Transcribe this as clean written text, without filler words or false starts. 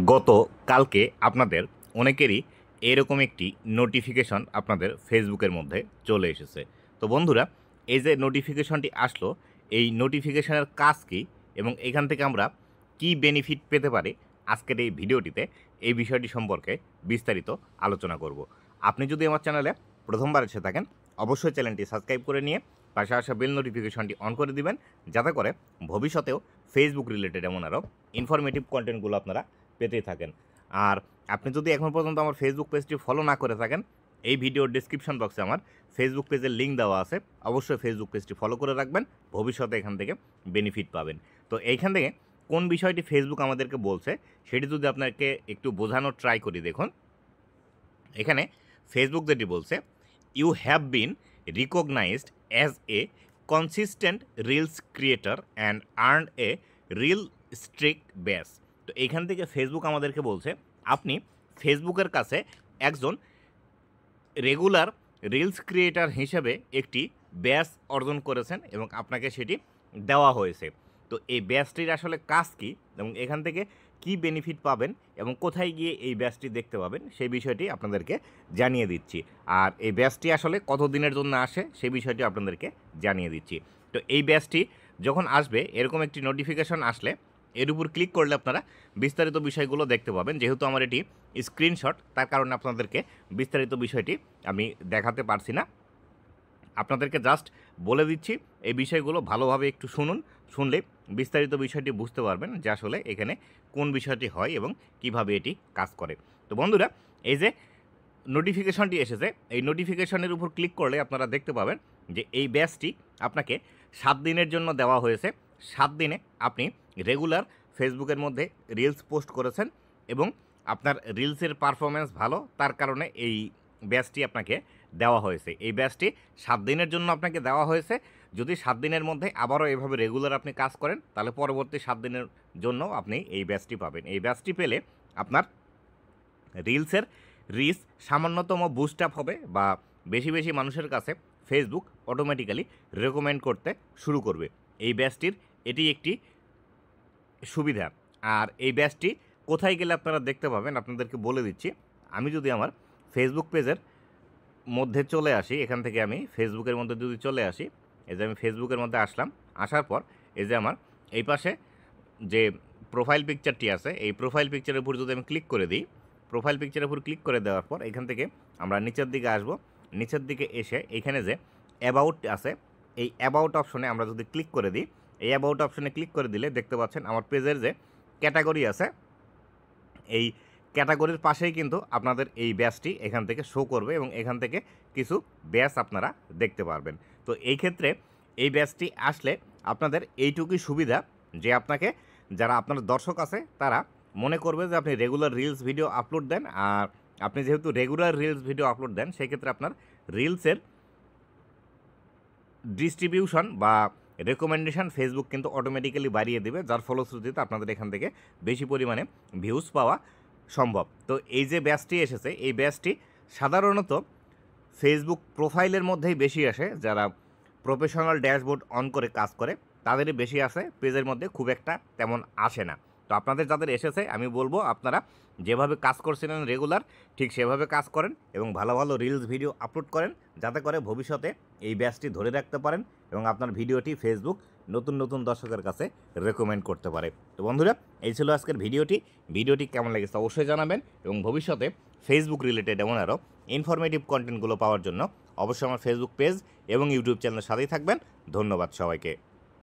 গত কালকে আপনাদের অনেকেরই এরকম একটি নোটিফিকেশন আপনাদের ফেসবুকের মধ্যে চলে এসেছে। তো বন্ধুরা, এই যে নোটিফিকেশনটি আসলো, এই নোটিফিকেশনের কাজ কী এবং এখান থেকে আমরা কি বেনিফিট পেতে পারি, আজকের এই ভিডিওটিতে এই বিষয়টি সম্পর্কে বিস্তারিত আলোচনা করব। আপনি যদি আমার চ্যানেলে প্রথমবার এসে থাকেন, অবশ্যই চ্যানেলটি সাবস্ক্রাইব করে নিয়ে পাশে আসা বেল নোটিফিকেশনটি অন করে দিবেন, যাতে করে ভবিষ্যতেও ফেসবুক রিলেটেড এমন আরও ইনফরমেটিভ কন্টেন্টগুলো আপনারা পেতেই থাকেন। আর আপনি যদি এখন পর্যন্ত আমার ফেসবুক পেজটি ফলো না করে থাকেন, এই ভিডিওর ডিসক্রিপশন বক্সে আমার ফেসবুক পেজের লিঙ্ক দেওয়া আছে, অবশ্যই ফেসবুক পেজটি ফলো করে রাখবেন, ভবিষ্যতে এখান থেকে বেনিফিট পাবেন। তো এইখান থেকে কোন বিষয়টি ফেসবুক আমাদেরকে বলছে সেটি যদি আপনাকে একটু বোঝানোর ট্রাই করি। দেখুন, এখানে ফেসবুক যেটি বলছে, you have been recognised as a consistent reels creator and earn a reel streak badge. তো এইখান থেকে ফেসবুক আমাদেরকে বলছে আপনি ফেসবুকের কাছে একজন রেগুলার রিলস ক্রিয়েটার হিসেবে একটি ব্যাচ অর্জন করেছেন এবং আপনাকে সেটি দেওয়া হয়েছে। তো এই ব্যাচটির আসলে কাজ কী এবং এখান থেকে কি বেনিফিট পাবেন এবং কোথায় গিয়ে এই ব্যাচটি দেখতে পাবেন সেই বিষয়টি আপনাদেরকে জানিয়ে দিচ্ছি। আর এই ব্যাচটি আসলে কত দিনের জন্য আসে সেই বিষয়টি আপনাদেরকে জানিয়ে দিচ্ছি। তো এই ব্যাচটি যখন আসবে, এরকম একটি নোটিফিকেশন আসলে এর উপর ক্লিক করলে আপনারা বিস্তারিত বিষয়গুলো দেখতে পাবেন। যেহেতু আমার এটি স্ক্রিনশট, তার কারণে আপনাদেরকে বিস্তারিত বিষয়টি আমি দেখাতে পারছি না। আপনাদেরকে জাস্ট বলে দিচ্ছি, এই বিষয়গুলো ভালোভাবে একটু শুনুন, শুনলে বিস্তারিত বিষয়টি বুঝতে পারবেন যে আসলে এখানে কোন বিষয়টি হয় এবং কিভাবে এটি কাজ করে। তো বন্ধুরা, এই যে নোটিফিকেশনটি এসেছে, এই নোটিফিকেশনের উপর ক্লিক করলে আপনারা দেখতে পাবেন যে এই ব্যাচটি আপনাকে 7 দিনের জন্য দেওয়া হয়েছে। 7 দিনে আপনি রেগুলার ফেসবুকের মধ্যে রিলস পোস্ট করেছেন এবং আপনার রিলসের পারফরমেন্স ভালো, তার কারণে এই ব্যাচটি আপনাকে দেওয়া হয়েছে। এই ব্যাচটি 7 দিনের জন্য আপনাকে দেওয়া হয়েছে। যদি 7 দিনের মধ্যে আবারও এভাবে রেগুলার আপনি কাজ করেন, তাহলে পরবর্তী 7 দিনের জন্য আপনি এই ব্যাচটি পাবেন। এই ব্যাচটি পেলে আপনার রিলসের রিচ সামান্যতম বুস্ট আপ হবে বা বেশি বেশি মানুষের কাছে ফেসবুক অটোমেটিক্যালি রেকমেন্ড করতে শুরু করবে। এই ব্যাচটির এটি একটি সুবিধা। আর এই ব্যাচটি কোথায় গেলে আপনারা দেখতে পাবেন আপনাদেরকে বলে দিচ্ছি। আমি যদি আমার ফেসবুক পেজের মধ্যে চলে আসি, এখান থেকে আমি ফেসবুকের মধ্যে যদি চলে আসি, এই যে আমি ফেসবুকের মধ্যে আসলাম, আসার পর এই যে আমার এই পাশে যে প্রোফাইল পিকচারটি আছে, এই প্রোফাইল পিকচারের উপর যদি আমি ক্লিক করে দিই, প্রোফাইল পিকচারের উপর ক্লিক করে দেওয়ার পর এখান থেকে আমরা নিচের দিকে আসব। নিচের দিকে এসে এখানে যে অ্যাবাউট আছে, এই অ্যাবাউট অপশনে আমরা যদি ক্লিক করে দিই, এই অ্যাবাউট অপশনে ক্লিক করে দিলে দেখতে পাচ্ছেন আমার পেজের যে ক্যাটাগরি আছে, এই ক্যাটাগরির পাশেই কিন্তু আপনাদের এই ব্যাচটি এখান থেকে শো করবে এবং এখান থেকে কিছু ব্যাচ আপনারা দেখতে পারবেন। তো এই ক্ষেত্রে এই ব্যাচটি আসলে আপনাদের এইটুকুই সুবিধা যে আপনাকে যারা আপনার দর্শক আছে তারা মনে করবে যে আপনি রেগুলার রিলস ভিডিও আপলোড দেন। আর আপনি যেহেতু রেগুলার রিলস ভিডিও আপলোড দেন, সেক্ষেত্রে আপনার রিলসের ডিস্ট্রিবিউশন বা রেকমেন্ডেশন ফেসবুক কিন্তু অটোমেটিক্যালি বাড়িয়ে দেবে, যার ফলশ্রুতিতে আপনাদের এখান থেকে বেশি পরিমাণে ভিউজ পাওয়া সম্ভব। তো এই যে ব্যাচটি এসেছে, এই ব্যাচটি সাধারণত ফেসবুক প্রোফাইলের মধ্যেই বেশি আসে। যারা প্রফেশনাল ড্যাশবোর্ড অন করে কাজ করে তাদেরই বেশি আসে, পেজের মধ্যে খুব একটা তেমন আসে না। তো আপনাদের যাদের এসেছে, আমি বলবো আপনারা যেভাবে কাজ করছিলেন রেগুলার, ঠিক সেভাবে কাজ করেন এবং ভালো ভালো রিলস ভিডিও আপলোড করেন, যাতে করে ভবিষ্যতে এই ব্যাচটি ধরে রাখতে পারেন এবং আপনার ভিডিওটি ফেসবুক নতুন নতুন দর্শকের কাছে রেকমেন্ড করতে পারে। তো বন্ধুরা, এই ছিল আজকের ভিডিওটি কেমন লেগেছে অবশ্যই জানাবেন এবং ভবিষ্যতে ফেসবুক রিলেটেড এমন আরও ইনফরমেটিভ কন্টেন্টগুলো পাওয়ার জন্য অবশ্যই আমার ফেসবুক পেজ এবং ইউটিউব চ্যানেলের সাথেই থাকবেন। ধন্যবাদ সবাইকে।